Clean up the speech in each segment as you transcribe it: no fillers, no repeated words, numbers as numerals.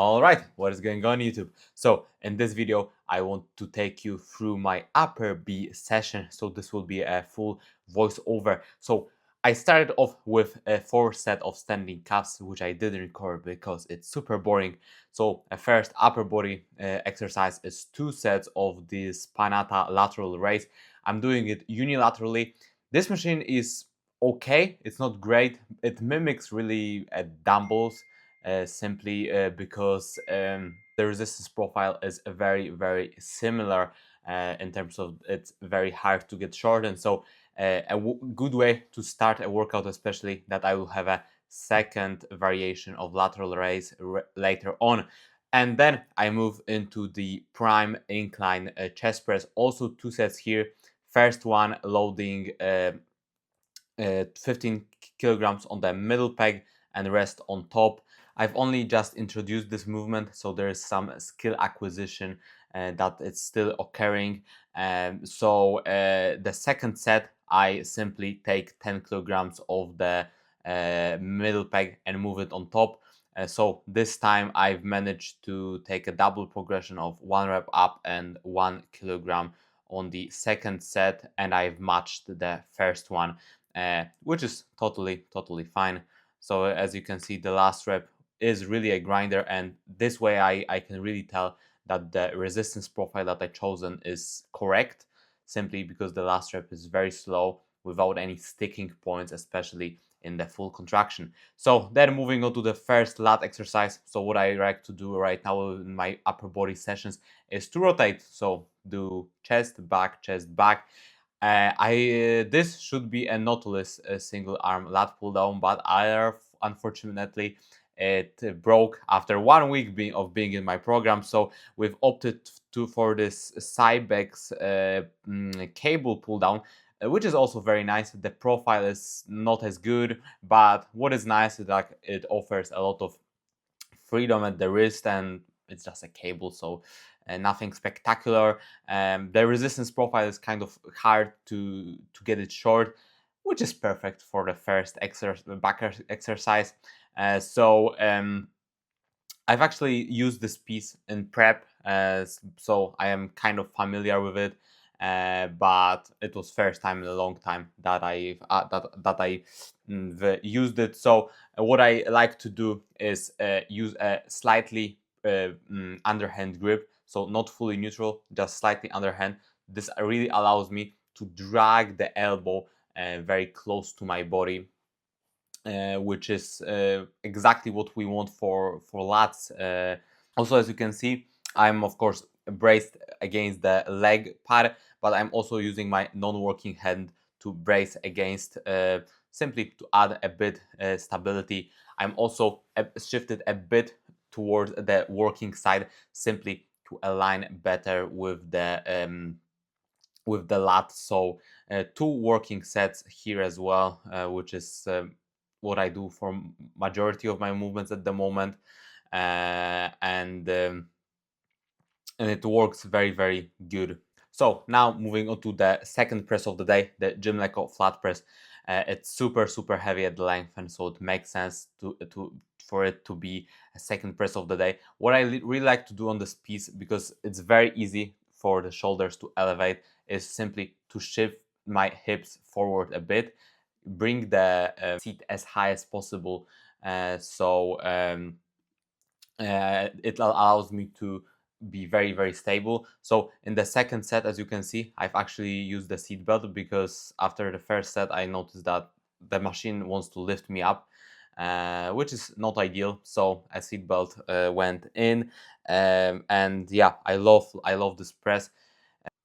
Alright, what is going on YouTube? So in this video, I want to take you through my upper B session. So this will be a full voiceover. So I started off with a 4 set of standing calves, which I didn't record because it's super boring. So a first upper body exercise is 2 sets of this Panata lateral raise. I'm doing it unilaterally. This machine is okay, it's not great. It mimics really dumbbells simply because the resistance profile is very similar in terms of it's very hard to get shortened. So good way to start a workout, especially that I will have a second variation of lateral raise later on. And then I move into the prime incline chest press. Also 2 sets here. First one loading 15 kilograms on the middle peg and rest on top. I've only just introduced this movement, so there is some skill acquisition that it's still occurring. So the second set, I simply take 10 kilograms of the middle peg and move it on top. So this time I've managed to take a double progression of 1 rep up and 1 kilogram on the second set, and I've matched the first one, which is totally fine. So as you can see, the last rep is really a grinder, and this way I can really tell that the resistance profile that I chosen is correct, simply because the last rep is very slow without any sticking points, especially in the full contraction. So then moving on to the first lat exercise. So what I like to do right now in my upper body sessions is to rotate. So do chest back, this should be a knotless single arm lat pull down, but unfortunately it broke after 1 week of being in my program. So we've opted for this Cybex cable pull down, which is also very nice. The profile is not as good, but what is nice is that it offers a lot of freedom at the wrist, and it's just a cable, so nothing spectacular. The resistance profile is kind of hard to get it short, which is perfect for the first back exercise. I've actually used this piece in prep, so I am kind of familiar with it. But it was first time in a long time that I used it. So what I like to do is use a slightly underhand grip, so not fully neutral, just slightly underhand. This really allows me to drag the elbow very close to my body, which is exactly what we want for lats. Also, as you can see, I'm of course braced against the leg pad, but I'm also using my non-working hand to brace against, simply to add a bit stability. I'm also shifted a bit towards the working side, simply to align better with the lat. So 2 working sets here as well, which is what I do for majority of my movements at the moment, and it works very good. So now moving on to the second press of the day, the Gymleco flat press. It's super heavy at the length, and so it makes sense for it to be a second press of the day. What I really like to do on this piece, because it's very easy for the shoulders to elevate, is simply to shift my hips forward a bit, bring the seat as high as possible, it allows me to be very stable. So in the second set, as you can see, I've actually used the seat belt, because after the first set I noticed that the machine wants to lift me up, which is not ideal. So a seat belt went in, and yeah, I love this press.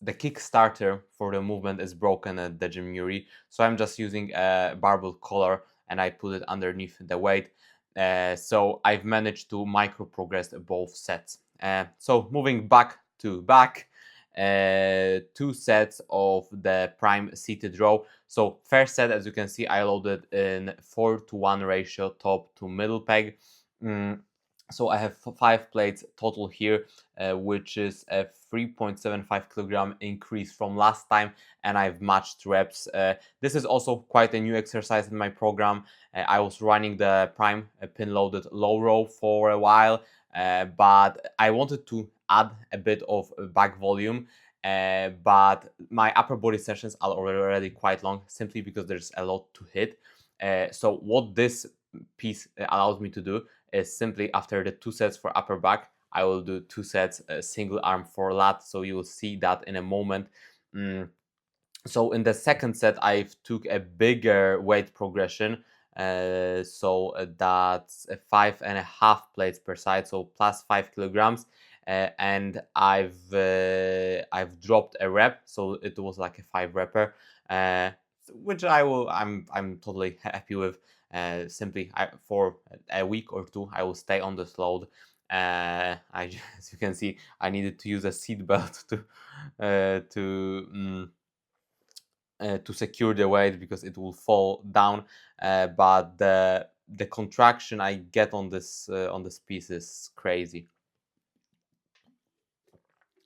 The Kickstarter for the movement is broken at the gym Yuri, so I'm just using a barbell collar and I put it underneath the weight. So I've managed to micro progress both sets. So moving back to back, 2 sets of the prime seated row. So first set, as you can see, I loaded in 4:1 ratio top to middle peg. So I have 5 plates total here, which is a 3.75 kilogram increase from last time, and I've matched reps. This is also quite a new exercise in my program. I was running the prime pin loaded low row for a while, but I wanted to add a bit of back volume. But my upper body sessions are already quite long, simply because there's a lot to hit. So what this piece allows me to do is simply, after the 2 sets for upper back, I will do 2 sets single arm for lat. So you will see that in a moment. So in the second set, I took a bigger weight progression. That's 5.5 plates per side, so plus 5 kilograms. And I've dropped a rep, so it was like a 5 repper, which I'm totally happy with. Simply, for a week or two, I will stay on this load. As you can see, I needed to use a seat belt to secure the weight, because it will fall down. But the contraction I get on this piece is crazy.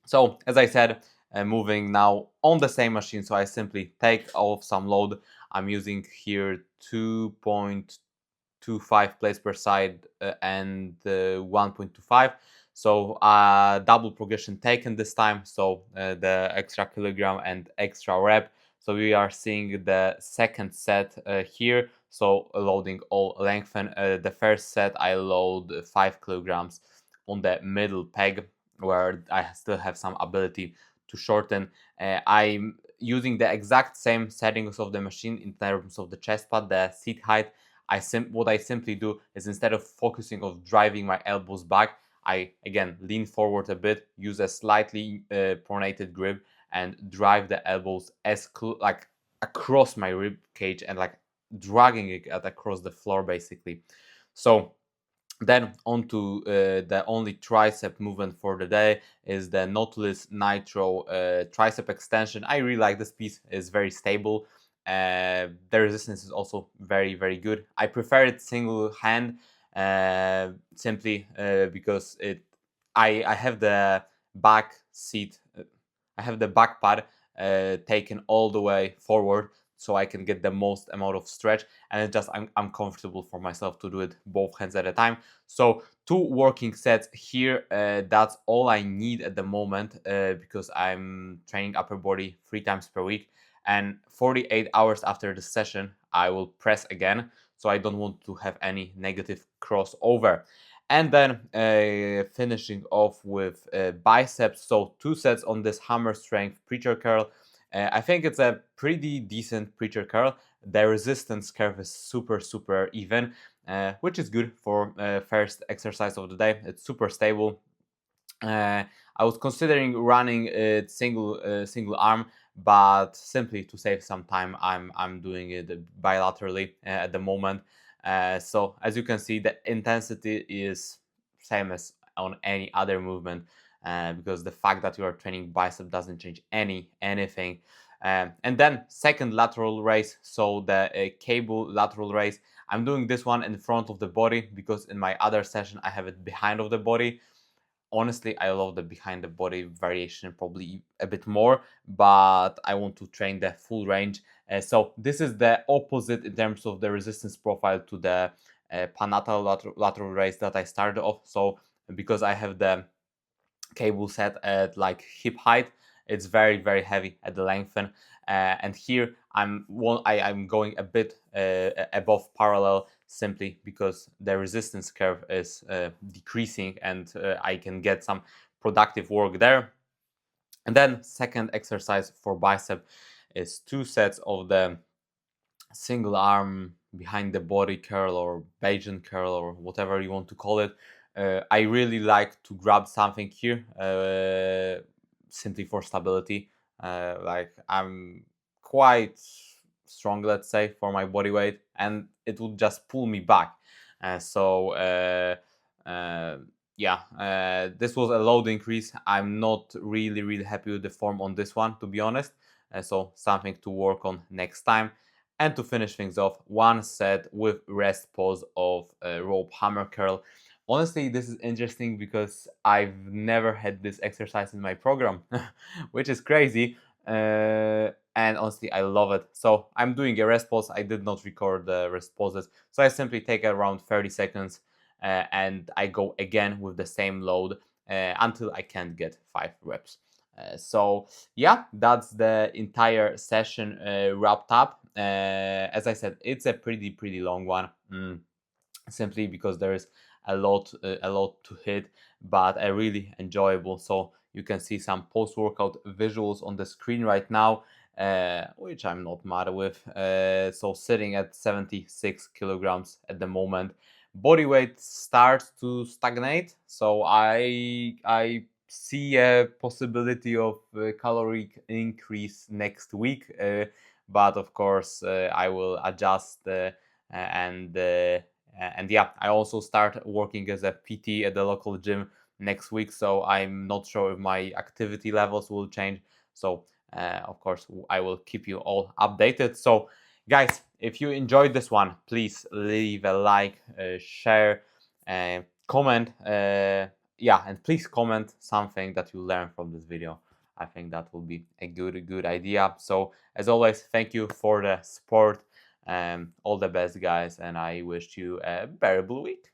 So as I said, moving now on the same machine, so I simply take off some load. I'm using here 2.25 plates per side, and 1.25. So double progression taken this time, so the extra kilogram and extra rep. So we are seeing the second set here, so loading all lengthen. The first set I load 5 kilograms on the middle peg, where I still have some ability to shorten. I'm using the exact same settings of the machine in terms of the chest pad, the seat height. What I simply do is, instead of focusing on driving my elbows back, I again lean forward a bit, use a slightly pronated grip, and drive the elbows like across my rib cage, and like dragging it across the floor basically. So then onto the only tricep movement for the day is the Nautilus Nitro tricep extension. I really like this piece. It's very stable. The resistance is also very, very good. I prefer it single hand, simply because I have the back seat. I have the back pad taken all the way forward, so I can get the most amount of stretch, and it's just I'm comfortable for myself to do it both hands at a time. So 2 working sets here, that's all I need at the moment, because I'm training upper body 3 times per week, and 48 hours after the session I will press again, so I don't want to have any negative crossover. And then finishing off with biceps, so 2 sets on this hammer strength preacher curl. I think it's a pretty decent preacher curl. The resistance curve is super even, which is good for first exercise of the day. It's super stable. I was considering running it single arm, but simply to save some time, I'm doing it bilaterally at the moment. So as you can see, the intensity is same as on any other movement, because the fact that you are training bicep doesn't change anything. And then second lateral raise, so the cable lateral raise. I'm doing this one in front of the body, because in my other session I have it behind of the body. Honestly, I love the behind the body variation probably a bit more, but I want to train the full range. So this is the opposite in terms of the resistance profile to the panatal lateral raise that I started off. So because I have the cable set at like hip height, it's very heavy at the lengthen. And here I'm going a bit above parallel, simply because the resistance curve is decreasing, and I can get some productive work there. And then second exercise for bicep is 2 sets of the single arm behind the body curl, or Bayesian curl, or whatever you want to call it. I really like to grab something here, simply for stability. Like, I'm quite strong, let's say, for my body weight, and it would just pull me back. So uh, yeah, this was a load increase. I'm not really happy with the form on this one, to be honest. So something to work on next time. And to finish things off, 1 set with rest pause of rope hammer curl. honestly, this is interesting because I've never had this exercise in my program, which is crazy. And honestly, I love it. So I'm doing a rest pause. I did not record the rest pauses. So I simply take around 30 seconds and I go again with the same load until I can't get 5 reps. So yeah, that's the entire session wrapped up. As I said, it's a pretty long one. Simply because there is a lot to hit, but a really enjoyable. So you can see some post-workout visuals on the screen right now, which I'm not mad with. So sitting at 76 kilograms at the moment, body weight starts to stagnate, so I see a possibility of caloric increase next week, but of course I will adjust and and yeah, I also start working as a PT at the local gym next week, so I'm not sure if my activity levels will change. So of course I will keep you all updated. So guys, if you enjoyed this one, please leave a like, share, comment, yeah, and please comment something that you learned from this video. I think that will be a good idea. So as always, thank you for the support. All the best, guys, and I wish you a bearable week.